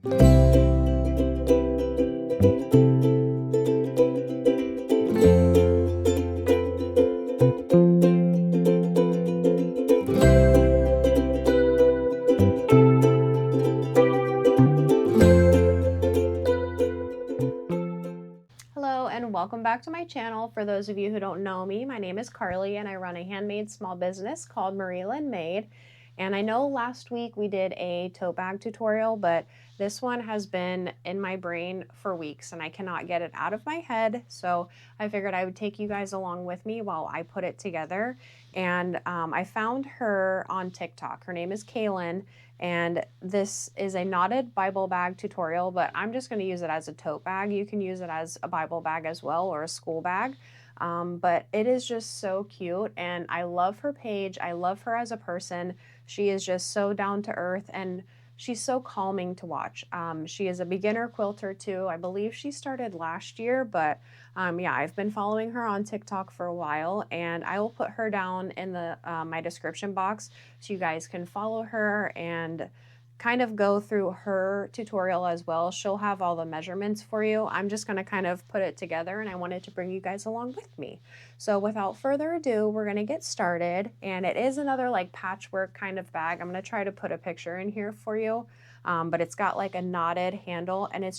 Hello and welcome back to my channel. For those of you who don't know me, my name is Carly and I run a handmade small business called Handmade. And I know last week we did a tote bag tutorial, but this one has been in my brain for weeks and I cannot get it out of my head. So I figured I would take you guys along with me while I put it together. And I found her on TikTok. Her name is Kaylyn. And this is a knotted Bible bag tutorial, but I'm just going to use it as a tote bag. You can use it as a Bible bag as well, or a school bag. But it is just so cute and I love her page. I love her as a person. She is just so down to earth and she's so calming to watch. She is a beginner quilter too. I believe she started last year, but yeah, I've been following her on TikTok for a while and I will put her down in the my description box so you guys can follow her and kind of go through her tutorial as well. She'll have all the measurements for you. I'm just going to kind of put it together and I wanted to bring you guys along with me. So without further ado, we're going to get started. And it is another like patchwork kind of bag. I'm going to try to put a picture in here for you. But it's got like a knotted handle and it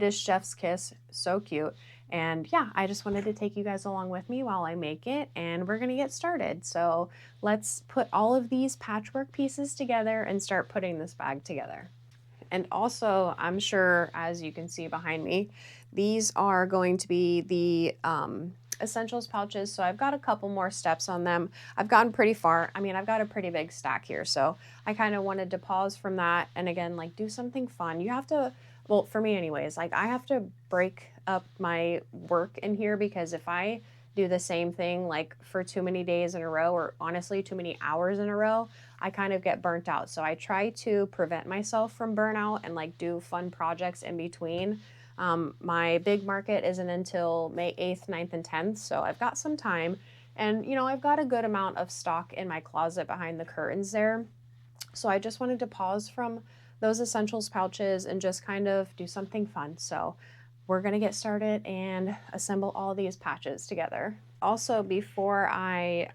is chef's kiss, so cute. And yeah, I just wanted to take you guys along with me while I make it and we're gonna get started. So let's put all of these patchwork pieces together and start putting this bag together. And also, I'm sure, as you can see behind me, these are going to be the essentials pouches. So I've got a couple more steps on them. I've gotten pretty far. I mean, I've got a pretty big stack here. So I kind of wanted to pause from that and again, like do something fun. You have to, well, for me anyways, like I have to break up my work in here because if I do the same thing like for too many days in a row or honestly too many hours in a row, I kind of get burnt out. So I try to prevent myself from burnout and like do fun projects in between. My big market isn't until May 8th, 9th, and 10th. So I've got some time and you know, I've got a good amount of stock in my closet behind the curtains there. So I just wanted to pause from those essentials pouches and just kind of do something fun. So we're gonna get started and assemble all these patches together. Also, before I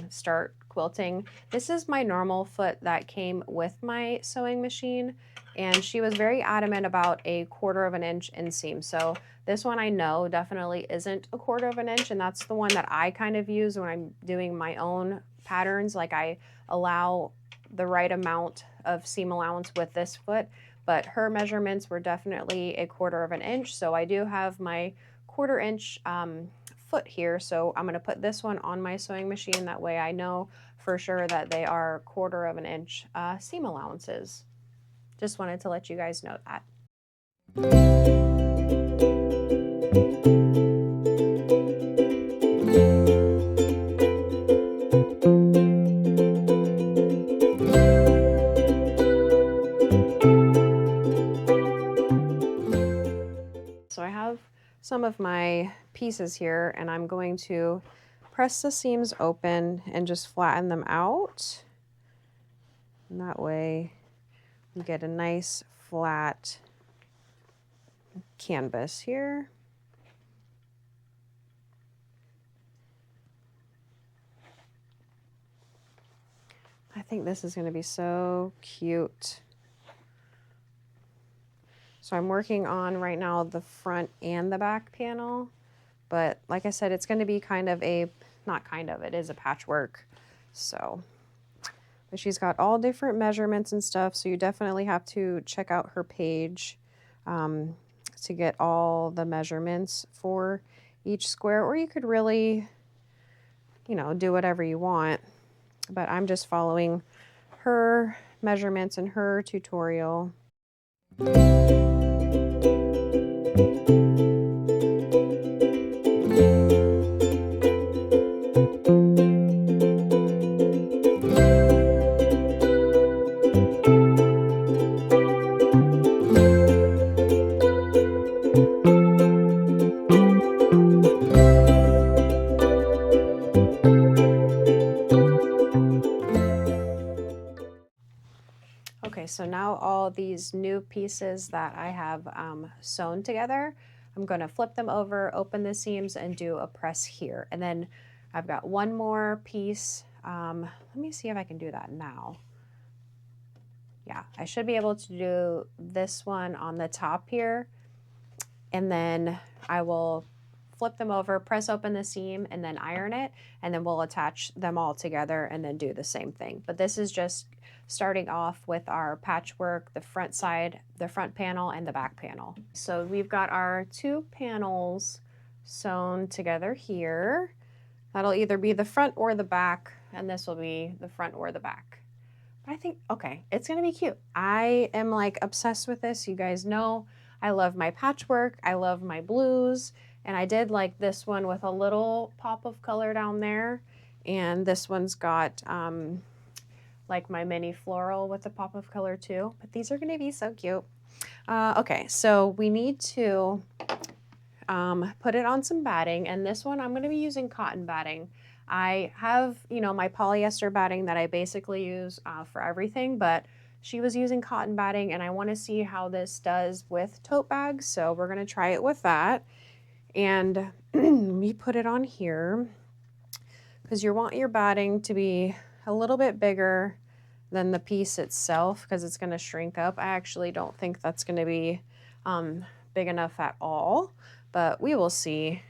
start quilting, this is my normal foot that came with my sewing machine and she was very adamant about a 1/4 of an inch inseam. So this one I know definitely isn't a 1/4 of an inch and that's the one that I kind of use when I'm doing my own patterns. Like I allow the right amount of seam allowance with this foot, but her measurements were definitely a 1/4 of an inch. So I do have my 1/4 inch foot here. So I'm going to put this one on my sewing machine. That way I know for sure that they are 1/4 of an inch seam allowances. Just wanted to let you guys know that. So I have some of my pieces here and I'm going to press the seams open and just flatten them out. And that way you get a nice flat canvas here. I think this is going to be so cute. So I'm working on right now the front and the back panel, but like I said, it's going to be kind of a, not kind of, it is a patchwork. So, but she's got all different measurements and stuff. So you definitely have to check out her page to get all the measurements for each square, or you could really, you know, do whatever you want. But I'm just following her measurements in her tutorial. Okay, so now all these new pieces that I have sewn together. I'm going to flip them over, open the seams, and do a press here. And then I've got one more piece. Let me see if I can do that now. Yeah, I should be able to do this one on the top here. And then I will flip them over, press open the seam, and then iron it. And then we'll attach them all together and then do the same thing. But this is just starting off with our patchwork, the front side, the front panel, and the back panel. So we've got our two panels sewn together here. That'll either be the front or the back, and this will be the front or the back. But I think, okay, it's gonna be cute. I am like obsessed with this. You guys know I love my patchwork. I love my blues. And I did like this one with a little pop of color down there. And this one's got like my mini floral with a pop of color too. But these are gonna be so cute. Okay, so we need to put it on some batting. And this one, I'm gonna be using cotton batting. I have, you know, my polyester batting that I basically use for everything, but she was using cotton batting and I want to see how this does with tote bags. So we're going to try it with that. And we put it on here because you want your batting to be a little bit bigger than the piece itself because it's going to shrink up. I actually don't think that's going to be big enough at all, but we will see.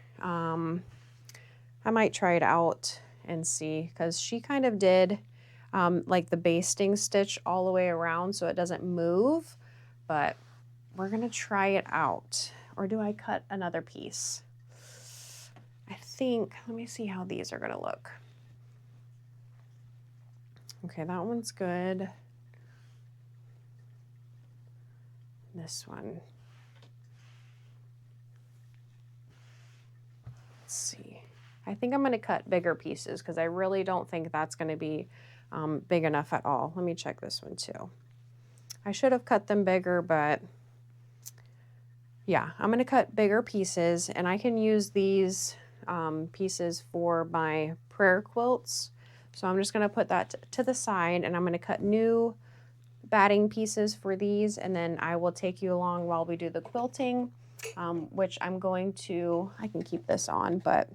I might try it out and see because she kind of did like the basting stitch all the way around so it doesn't move, but we're gonna try it out. Or do I cut another piece? I think, let me see how these are gonna look. Okay, that one's good. This one. Let's see. I think I'm going to cut bigger pieces because I really don't think that's going to be big enough at all. Let me check this one too. I should have cut them bigger, but yeah, I'm going to cut bigger pieces and I can use these pieces for my prayer quilts. So I'm just going to put that to the side and I'm going to cut new batting pieces for these and then I will take you along while we do the quilting, which I'm going to, I can keep this on, but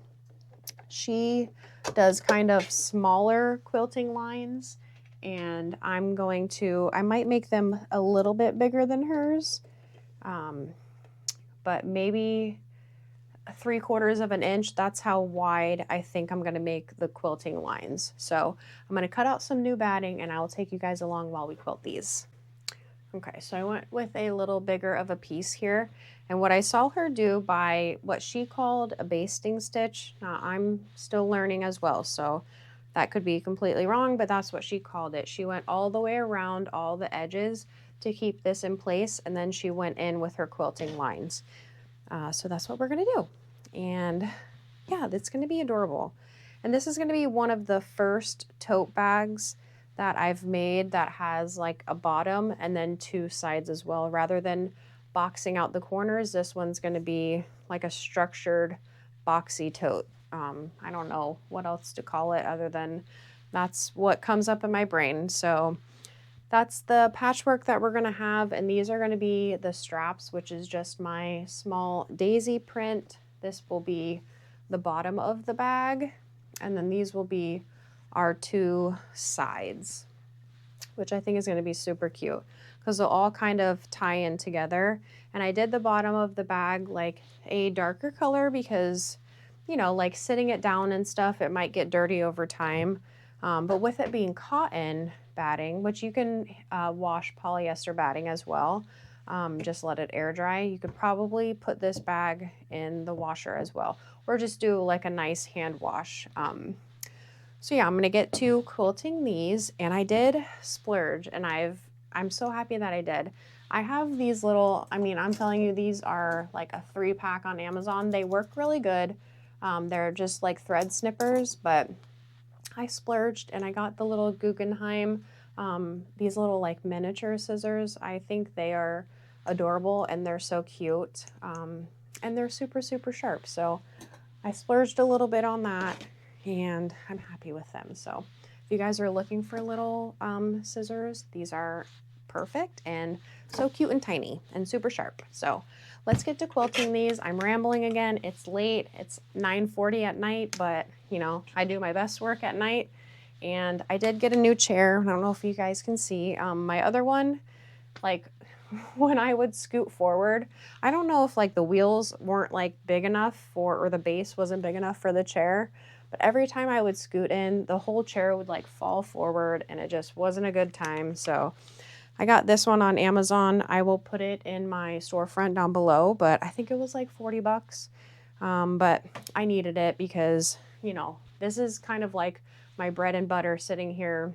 she does kind of smaller quilting lines and I might make them a little bit bigger than hers, but maybe 3/4 of an inch. That's how wide I think I'm going to make the quilting lines. So I'm going to cut out some new batting and I'll take you guys along while we quilt these. Okay, so I went with a little bigger of a piece here. And what I saw her do by what she called a basting stitch, now I'm still learning as well, so that could be completely wrong, but that's what she called it. She went all the way around all the edges to keep this in place, and then she went in with her quilting lines. So that's what we're gonna do. And yeah, that's gonna be adorable. And this is gonna be one of the first tote bags that I've made that has like a bottom and then two sides as well. Rather than boxing out the corners, this one's gonna be like a structured boxy tote. I don't know what else to call it other than that's what comes up in my brain. So that's the patchwork that we're gonna have, and these are gonna be the straps, which is just my small daisy print. This will be the bottom of the bag, and then these will be our two sides, which I think is gonna be super cute because they'll all kind of tie in together. And I did the bottom of the bag like a darker color because, you know, like sitting it down and stuff, it might get dirty over time. But with it being cotton batting, which you can wash polyester batting as well, just let it air dry. You could probably put this bag in the washer as well, or just do like a nice hand wash. So yeah, I'm gonna get to quilting these, and I did splurge, and I'm so happy that I did. I have these little, I mean, I'm telling you, these are like a 3-pack on Amazon. They work really good. They're just like thread snippers, but I splurged and I got the little Guggenheim, these little like miniature scissors. I think they are adorable and they're so cute, and they're super, super sharp. So I splurged a little bit on that and I'm happy with them. So if you guys are looking for little scissors, these are perfect and so cute and tiny and super sharp. So let's get to quilting these. I'm rambling again. It's late. It's 9:40 at night, but you know, I do my best work at night. And I did get a new chair. I don't know if you guys can see. My other one, like when I would scoot forward, I don't know if like the wheels weren't like big enough for, or the base wasn't big enough for the chair, but every time I would scoot in, the whole chair would like fall forward and it just wasn't a good time. So I got this one on Amazon. I will put it in my storefront down below, but I think it was like 40 bucks. But I needed it because, you know, this is kind of like my bread and butter sitting here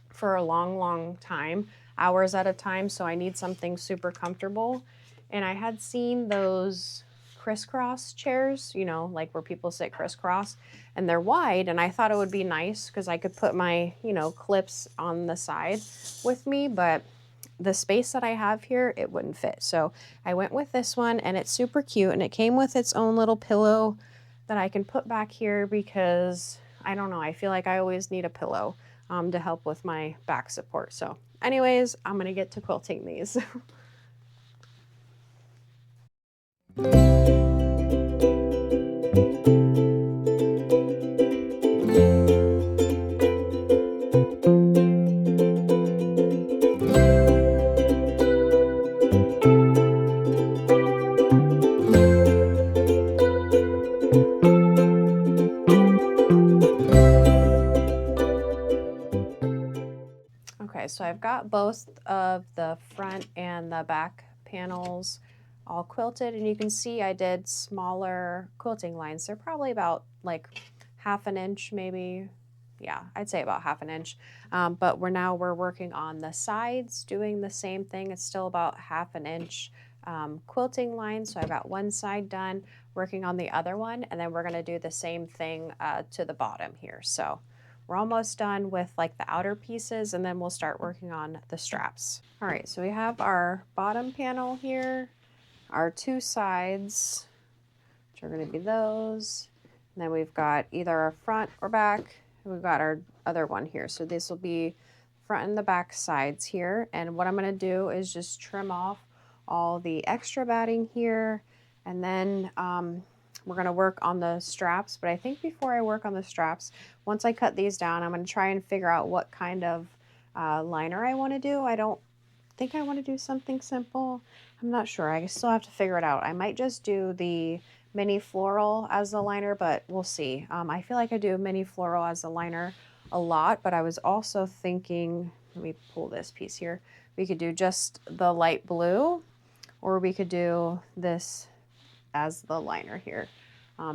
for a long, long time, hours at a time. So I need something super comfortable. And I had seen those crisscross chairs, you know, like where people sit crisscross, and they're wide. And I thought it would be nice because I could put my, you know, clips on the side with me, but the space that I have here, it wouldn't fit. So I went with this one, and it's super cute, and it came with its own little pillow that I can put back here because I don't know, I feel like I always need a pillow to help with my back support. So anyways, I'm gonna get to quilting these. Okay, so I've got both of the front and the back panels all quilted, and you can see I did smaller quilting lines. They're probably about like half an inch, maybe. Yeah, I'd say about half an inch. But we're working on the sides, doing the same thing. It's still about half an inch quilting line. So I've got one side done, working on the other one, and then we're gonna do the same thing to the bottom here. So we're almost done with like the outer pieces, and then we'll start working on the straps. All right, so we have our bottom panel here, our two sides, which are gonna be those. And then we've got either a front or back, and we've got our other one here. So this will be front and the back sides here. And what I'm gonna do is just trim off all the extra batting here, and then we're gonna work on the straps. But I think before I work on the straps, once I cut these down, I'm gonna try and figure out what kind of liner I wanna do. I don't think I wanna do something simple. I'm not sure, I still have to figure it out. I might just do the mini floral as the liner, but we'll see. I feel like I do mini floral as the liner a lot, but I was also thinking, let me pull this piece here. We could do just the light blue, or we could do this as the liner here.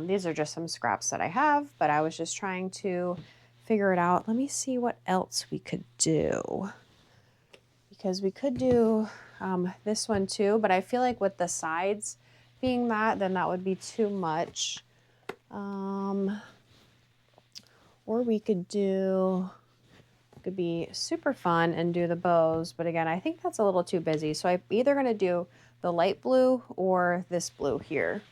These are just some scraps that I have, but I was just trying to figure it out. Let me see what else we could do, because we could do this one too, but I feel like with the sides being that, then that would be too much. Or we could do, could be super fun and do the bows, but again, I think that's a little too busy. So I'm either gonna do the light blue or this blue here.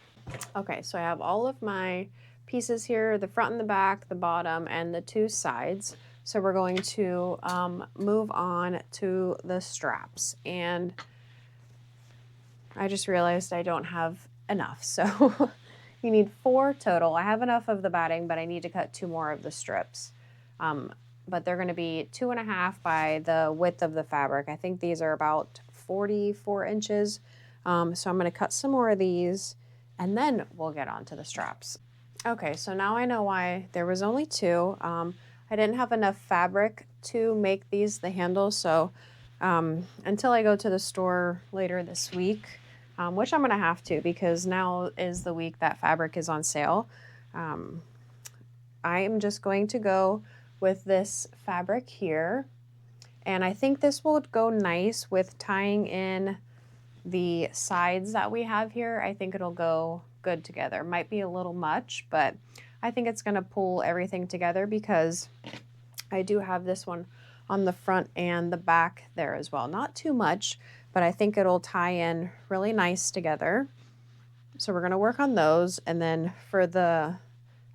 Okay, so I have all of my pieces here, the front and the back, the bottom, and the two sides. So we're going to move on to the straps. And I just realized I don't have enough. So you need 4 total. I have enough of the batting, but I need to cut 2 more of the strips. But they're gonna be 2.5 by the width of the fabric. I think these are about 44 inches. So I'm gonna cut some more of these, and then we'll get on to the straps. Okay, so now I know why there was only 2. I didn't have enough fabric to make these the handles, so until I go to the store later this week, which I'm gonna have to because now is the week that fabric is on sale, I am just going to go with this fabric here, and I think this will go nice with tying in the sides that we have here. I think it'll go good together. Might be a little much, but I think it's gonna pull everything together because I do have this one on the front and the back there as well. Not too much, but I think it'll tie in really nice together. So we're gonna work on those, and then for the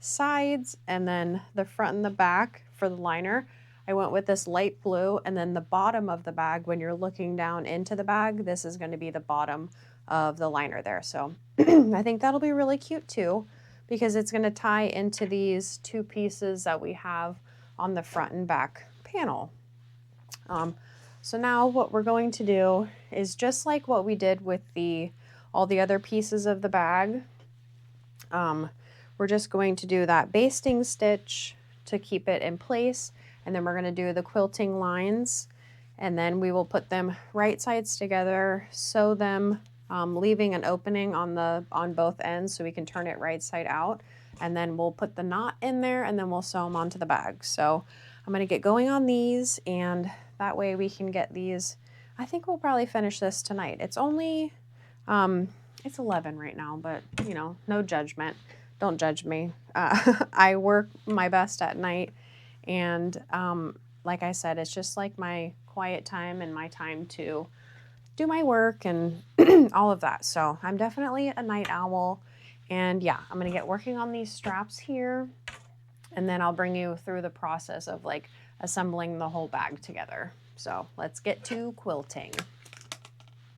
sides and then the front and the back for the liner, I went with this light blue, and then the bottom of the bag, when you're looking down into the bag, this is going to be the bottom of the liner there. So I think that'll be really cute too, because it's going to tie into these two pieces that we have on the front and back panel. So now what we're going to do is just like what we did with all the other pieces of the bag. We're just going to do that basting stitch to keep it in place, and then we're going to do the quilting lines, and then we will put them right sides together, sew them, leaving an opening on both ends so we can turn it right side out, and then we'll put the knot in there, and then we'll sew them onto the bag. So I'm going to get going on these, and that way we can get these. I think we'll probably finish this tonight. It's only it's 11 right now, but you know, no judgment. Don't judge me. I work my best at night, and like I said, it's just like my quiet time and my time to do my work and all of that. So I'm definitely a night owl, and yeah, I'm gonna get working on these straps here, and then I'll bring you through the process of like assembling the whole bag together. So let's get to quilting.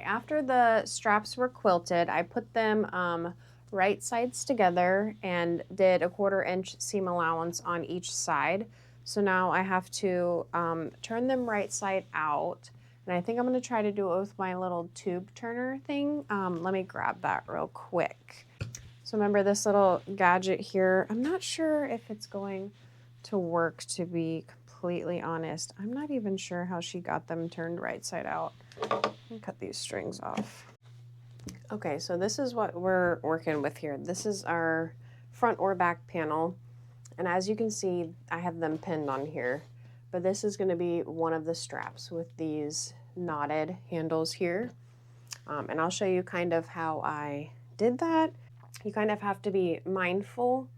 After the straps were quilted, I put them right sides together and did a 1/4 inch seam allowance on each side. So now I have to turn them right side out, and I think I'm going to try to do it with my little tube turner thing. Let me grab that real quick. So remember this little gadget here, I'm not sure if it's going to work, to be completely honest. I'm not even sure how she got them turned right side out. Let me cut these strings off. Okay, so this is what we're working with here. This is our front or back panel, and as you can see, I have them pinned on here, but this is going to be one of the straps with these knotted handles here, and I'll show you kind of how I did that. You kind of have to be mindful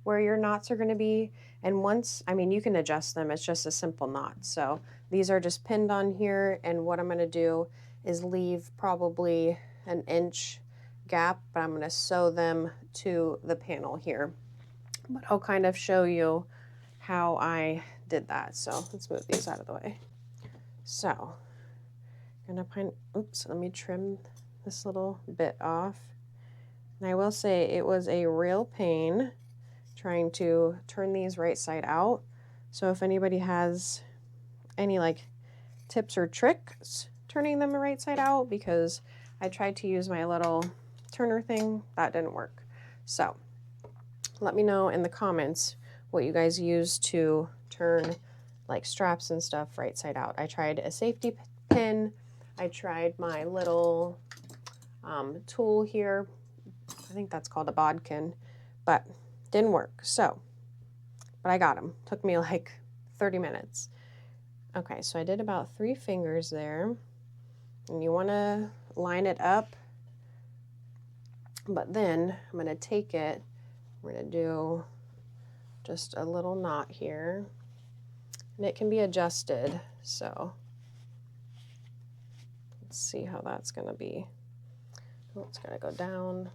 where your knots are going to be, and once, I mean, you can adjust them, it's just a simple knot. So these are just pinned on here, and what I'm going to do is leave probably an inch gap, but I'm going to sew them to the panel here. But I'll kind of show you how I did that. So let's move these out of the way. So I'm going to oops, let me trim this little bit off. And I will say it was a real pain trying to turn these right side out. So if anybody has any like tips or tricks turning them right side out, because I tried to use my little turner thing, that didn't work. So let me know in the comments what you guys use to turn like straps and stuff right side out. I tried a safety pin, I tried my little tool here, I think that's called a bodkin, but didn't work. So, but I got them. Took me like 30 minutes. Okay, so I did about 3 fingers there, and you want to line it up, but then I'm going to take it, we're going to do just a little knot here, and it can be adjusted. So let's see how that's going to be. Oh, it's going to go down.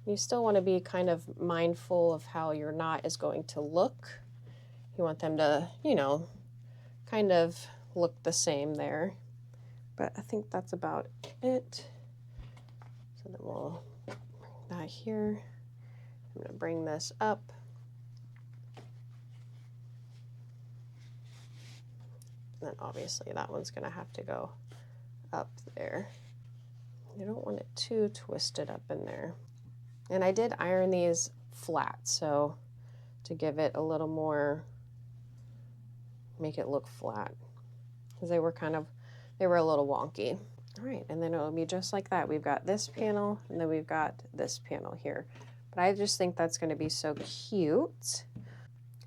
You still want to be kind of mindful of how your knot is going to look. You want them to, you know, kind of look the same there. But I think that's about it. So then we'll bring that here. I'm going to bring this up. And then obviously that one's going to have to go up there. You don't want it too twisted up in there. And I did iron these flat, so to give it a little more, make it look flat, because they were a little wonky. All right, and then it'll be just like that. We've got this panel, and then we've got this panel here. But I just think that's going to be so cute.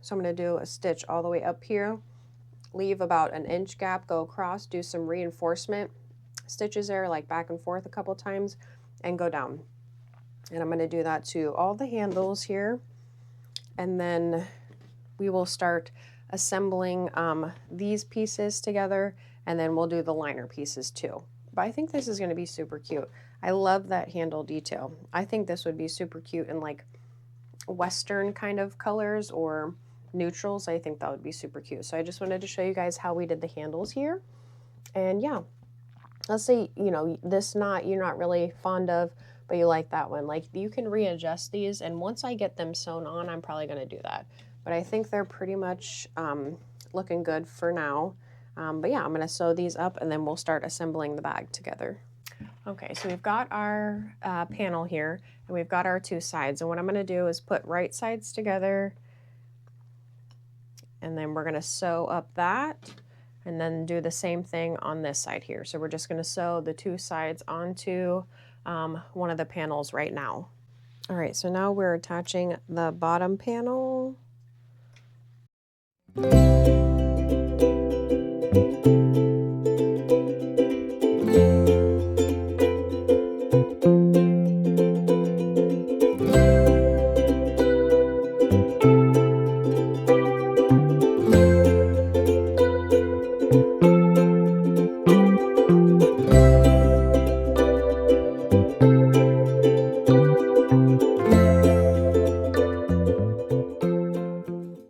So I'm going to do a stitch all the way up here, leave about an inch gap, go across, do some reinforcement stitches there, like back and forth a couple times, and go down. And I'm going to do that to all the handles here, and then we will start assembling these pieces together, and then we'll do the liner pieces too. But I think this is going to be super cute. I love that handle detail. I think this would be super cute in like Western kind of colors or neutrals. I think that would be super cute. So I just wanted to show you guys how we did the handles here. And yeah, let's say, you know, this knot you're not really fond of, but you like that one. Like, you can readjust these, and once I get them sewn on, I'm probably going to do that. But I think they're pretty much looking good for now. But yeah, I'm going to sew these up, and then we'll start assembling the bag together. Okay, so we've got our panel here, and we've got our two sides. And what I'm going to do is put right sides together, and then we're going to sew up that, and then do the same thing on this side here. So we're just going to sew the two sides onto one of the panels right now. All right, so now we're attaching the bottom panel.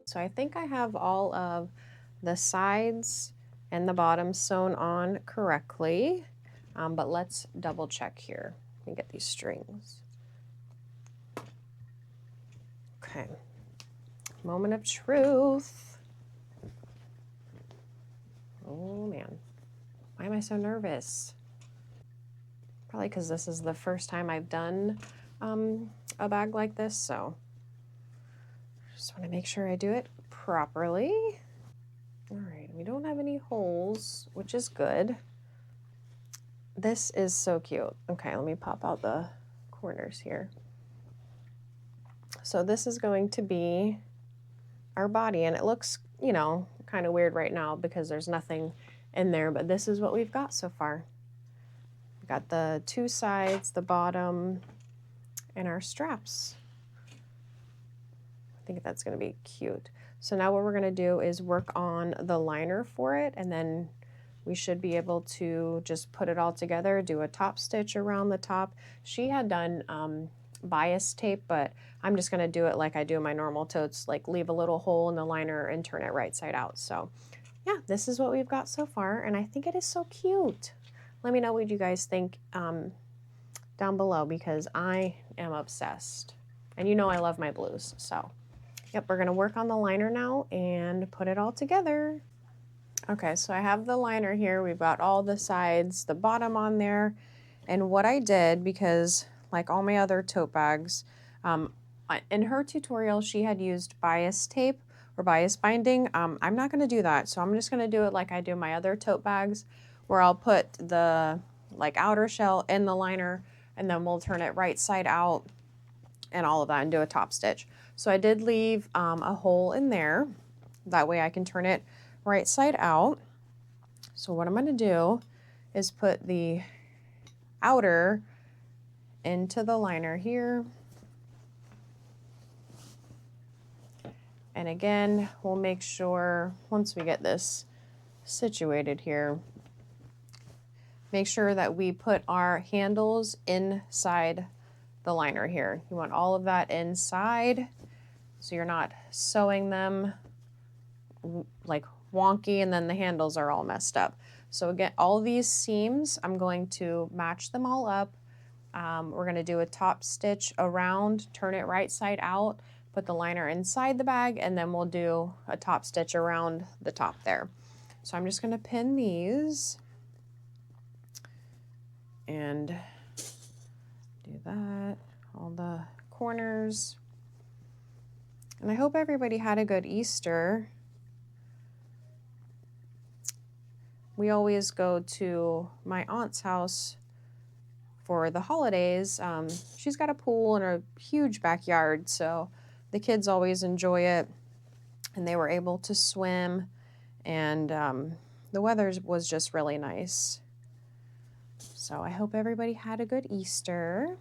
So I think I have all of the sides and the bottom sewn on correctly, but let's double check here. Let me get these strings. Okay, moment of truth. Oh man, why am I so nervous? Probably because this is the first time I've done a bag like this, so just want to make sure I do it properly. All right, we don't have any holes, which is good. This is so cute. Okay, let me pop out the corners here. So this is going to be our body, and it looks, you know, kind of weird right now because there's nothing in there, but this is what we've got so far. We've got the two sides, the bottom, and our straps. I think that's going to be cute. So now what we're going to do is work on the liner for it, and then we should be able to just put it all together, do a top stitch around the top. She had done bias tape, but I'm just going to do it like I do my normal totes, like leave a little hole in the liner and turn it right side out. So yeah, this is what we've got so far, and I think it is so cute. Let me know what you guys think down below, because I am obsessed. And you know I love my blues, so. Yep, we're going to work on the liner now and put it all together. Okay, so I have the liner here. We've got all the sides, the bottom on there. And what I did, because like all my other tote bags, in her tutorial, she had used bias tape or bias binding. I'm not going to do that. So I'm just going to do it like I do my other tote bags, where I'll put the like outer shell in the liner, and then we'll turn it right side out and all of that and do a top stitch. So I did leave a hole in there. That way I can turn it right side out. So what I'm going to do is put the outer into the liner here. And again, we'll make sure once we get this situated here, make sure that we put our handles inside the liner here. You want all of that inside, so you're not sewing them like wonky and then the handles are all messed up. So again, all these seams, I'm going to match them all up. We're going to do a top stitch around, turn it right side out, put the liner inside the bag, and then we'll do a top stitch around the top there. So I'm just going to pin these and do that, all the corners. And I hope everybody had a good Easter. We always go to my aunt's house for the holidays. She's got a pool and a huge backyard, so the kids always enjoy it, and they were able to swim, and the weather was just really nice. So I hope everybody had a good Easter.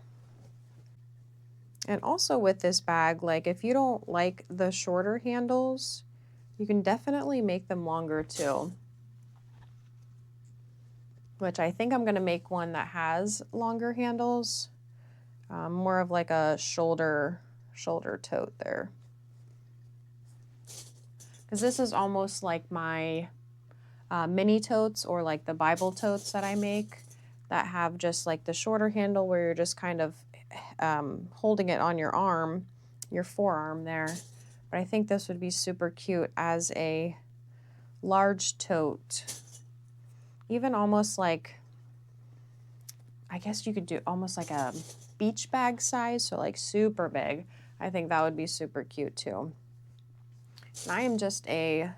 And also with this bag, like if you don't like the shorter handles, you can definitely make them longer too. which I think I'm gonna make one that has longer handles, more of like a shoulder tote there. Because this is almost like my mini totes, or like the Bible totes that I make that have just like the shorter handle where you're just kind of holding it on your arm, your forearm there. But I think this would be super cute as a large tote. Even almost like, I guess you could do almost like a beach bag size, so like super big. I think that would be super cute too. And I am just a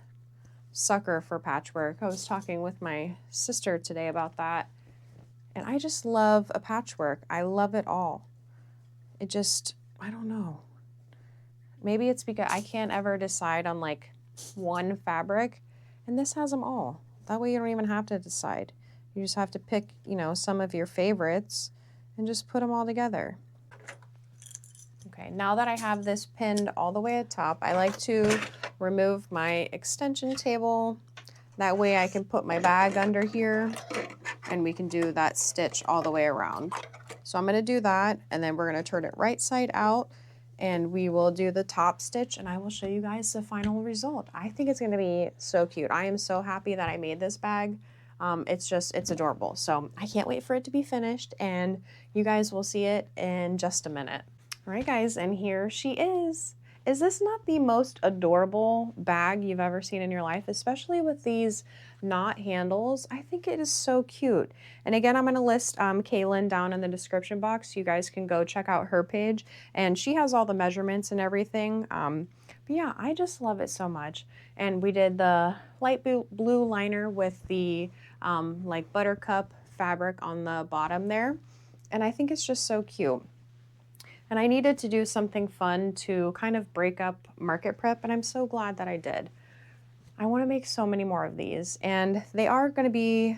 sucker for patchwork. I was talking with my sister today about that, and I just love a patchwork. I love it all. It just, I don't know. Maybe it's because I can't ever decide on like one fabric, and this has them all. That way you don't even have to decide. You just have to pick, you know, some of your favorites and just put them all together. Okay, now that I have this pinned all the way at top, I like to remove my extension table. That way I can put my bag under here and we can do that stitch all the way around. So I'm gonna do that, and then we're gonna turn it right side out, and we will do the top stitch, and I will show you guys the final result. I think it's gonna be so cute. I am so happy that I made this bag. It's adorable. So I can't wait for it to be finished, and you guys will see it in just a minute. All right, guys, and here she is. Is this not the most adorable bag you've ever seen in your life, especially with these knot handles? I think it is so cute. And again, I'm going to list Kaylyn down in the description box. You guys can go check out her page, and she has all the measurements and everything. But yeah, I just love it so much. And we did the light blue liner with the like buttercup fabric on the bottom there. And I think it's just so cute. And I needed to do something fun to kind of break up market prep, and I'm so glad that I did. I want to make so many more of these, and they are going to be,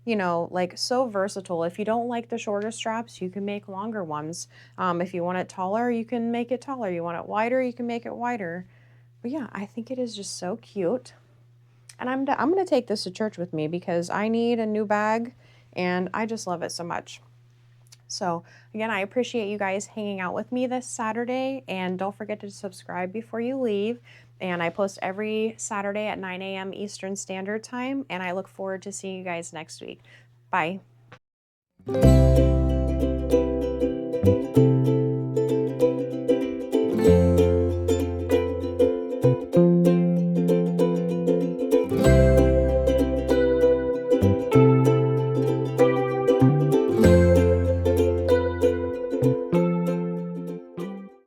you know, like so versatile. If you don't like the shorter straps, you can make longer ones. If you want it taller, you can make it taller. You want it wider, you can make it wider. But yeah, I think it is just so cute. And I'm going to take this to church with me because I need a new bag, and I just love it so much. So again, I appreciate you guys hanging out with me this Saturday, and don't forget to subscribe before you leave. And I post every Saturday at 9 a.m. Eastern Standard Time, and I look forward to seeing you guys next week. Bye.